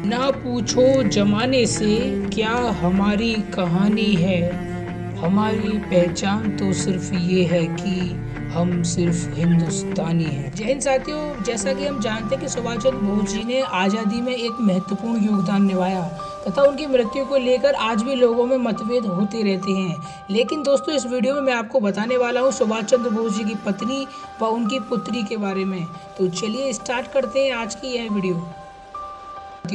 ना पूछो जमाने से क्या हमारी कहानी है। हमारी पहचान तो सिर्फ ये है कि हम सिर्फ हिंदुस्तानी हैं। जय हिंद साथियों, जैसा कि हम जानते हैं कि सुभाष चंद्र बोस जी ने आज़ादी में एक महत्वपूर्ण योगदान निभाया तथा उनकी मृत्यु को लेकर आज भी लोगों में मतभेद होते रहते हैं। लेकिन दोस्तों, इस वीडियो में मैं आपको बताने वाला हूँ सुभाष चंद्र बोस जी की पत्नी व उनकी पुत्री के बारे में। तो चलिए स्टार्ट करते हैं आज की यह वीडियो।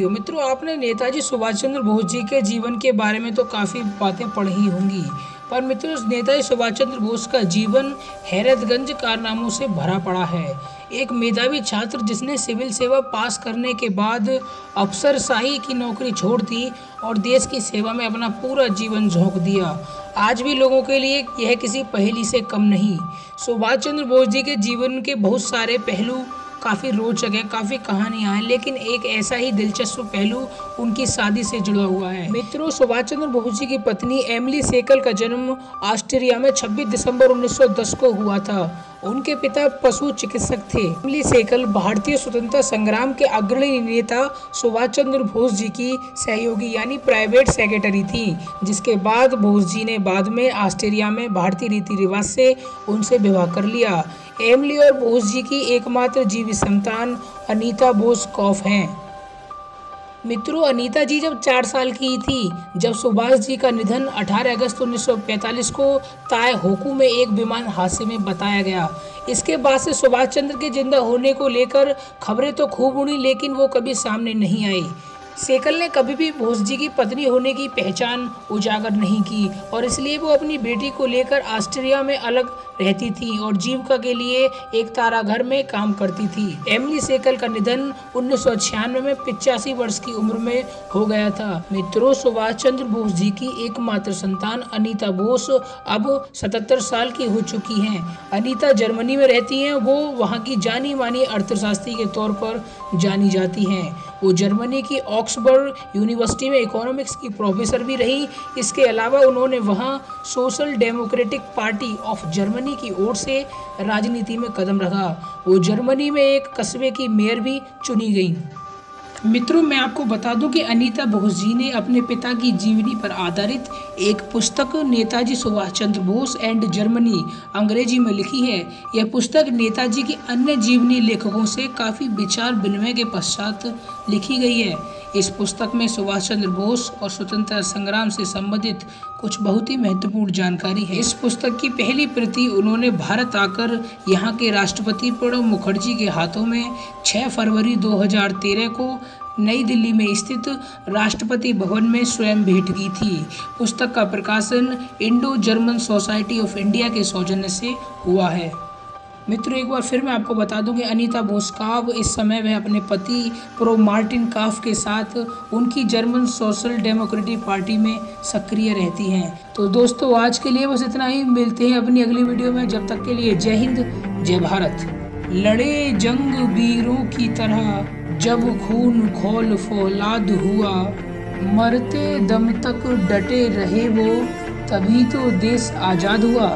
मित्रों, आपने नेताजी सुभाष चंद्र बोस जी के जीवन के बारे में तो काफ़ी बातें पढ़ी होंगी, पर मित्रों नेताजी सुभाष चंद्र बोस का जीवन हैरतगंज कारनामों से भरा पड़ा है। एक मेधावी छात्र जिसने सिविल सेवा पास करने के बाद अफसरशाही की नौकरी छोड़ दी और देश की सेवा में अपना पूरा जीवन झोंक दिया, आज भी लोगों के लिए यह किसी पहेली से कम नहीं। सुभाष चंद्र बोस जी के जीवन के बहुत सारे पहलू काफ़ी रोचक है, काफ़ी कहानियां हैं, लेकिन एक ऐसा ही दिलचस्प पहलू उनकी शादी से जुड़ा हुआ है। मित्रों, सुभाष चंद्र बोस जी की पत्नी एमिली सेकल का जन्म ऑस्ट्रिया में 26 दिसंबर 1910 को हुआ था। उनके पिता पशु चिकित्सक थे। एमिली सेकल भारतीय स्वतंत्रता संग्राम के अग्रणी नेता सुभाष चंद्र बोस जी की सहयोगी यानी प्राइवेट सेक्रेटरी थी, जिसके बाद बोस जी ने बाद में ऑस्ट्रिया में भारतीय रीति रिवाज से उनसे विवाह कर लिया। एमिली और बोस जी की एकमात्र जीवित संतान अनीता बोस कॉफ हैं। मित्रों, अनीता जी जब 4 साल की थी जब सुभाष जी का निधन 18 अगस्त 1945 को ताय होकू में एक विमान हादसे में बताया गया। इसके बाद से सुभाष चंद्र के जिंदा होने को लेकर खबरें तो खूब उड़ी, लेकिन वो कभी सामने नहीं आई। सेकल ने कभी भी बोस जी की पत्नी होने की पहचान उजागर नहीं की और इसलिए वो अपनी बेटी को लेकर ऑस्ट्रिया में अलग रहती थी और जीविका के लिए एक ताराघर में काम करती थी। एमिली सेकल का निधन 1996 में 85 वर्ष की उम्र में हो गया था। मित्रों, सुभाष चंद्र बोस जी की एकमात्र संतान अनीता बोस अब 77 साल की हो चुकी हैं। अनीता जर्मनी में रहती हैं। वो वहाँ की जानी मानी अर्थशास्त्री के तौर पर जानी जाती हैं। वो जर्मनी की ऑक्सफोर्ड यूनिवर्सिटी में इकोनॉमिक्स की प्रोफेसर भी रही। इसके अलावा उन्होंने वहां social democratic party of Germany की ओर से राजनीति में कदम रखा। वो जर्मनी में एक कस्बे की मेयर भी चुनी गई। मित्रों, मैं आपको बता दूं कि अनीता बोस जी ने अपने पिता की जीवनी पर आधारित एक पुस्तक नेताजी सुभाष चंद्र बोस एंड जर्मनी अंग्रेजी में लिखी है। यह पुस्तक नेताजी की अन्य जीवनी लेखकों से काफ़ी विचार विनिमय के पश्चात लिखी गई है। इस पुस्तक में सुभाष चंद्र बोस और स्वतंत्रता संग्राम से संबंधित कुछ बहुत ही महत्वपूर्ण जानकारी है। इस पुस्तक की पहली प्रति उन्होंने भारत आकर यहाँ के राष्ट्रपति प्रणब मुखर्जी के हाथों में 6 फरवरी 2013 को नई दिल्ली में स्थित राष्ट्रपति भवन में स्वयं भेंट की थी। पुस्तक का प्रकाशन Indo German society of India के सौजन्य से हुआ है। मित्रों, एक बार फिर मैं आपको बता दूं कि अनीता बोस काफ इस समय वह अपने पति प्रो मार्टिन काफ के साथ उनकी जर्मन सोशल डेमोक्रेटिक पार्टी में सक्रिय रहती हैं। तो दोस्तों, आज के लिए बस इतना ही। मिलते हैं अपनी अगली वीडियो में। जब तक के लिए जय हिंद, जय भारत। लड़े जंग वीरों की तरह जब खून खौल फौलाद हुआ, मरते दम तक डटे रहे वो, तभी तो देश आज़ाद हुआ।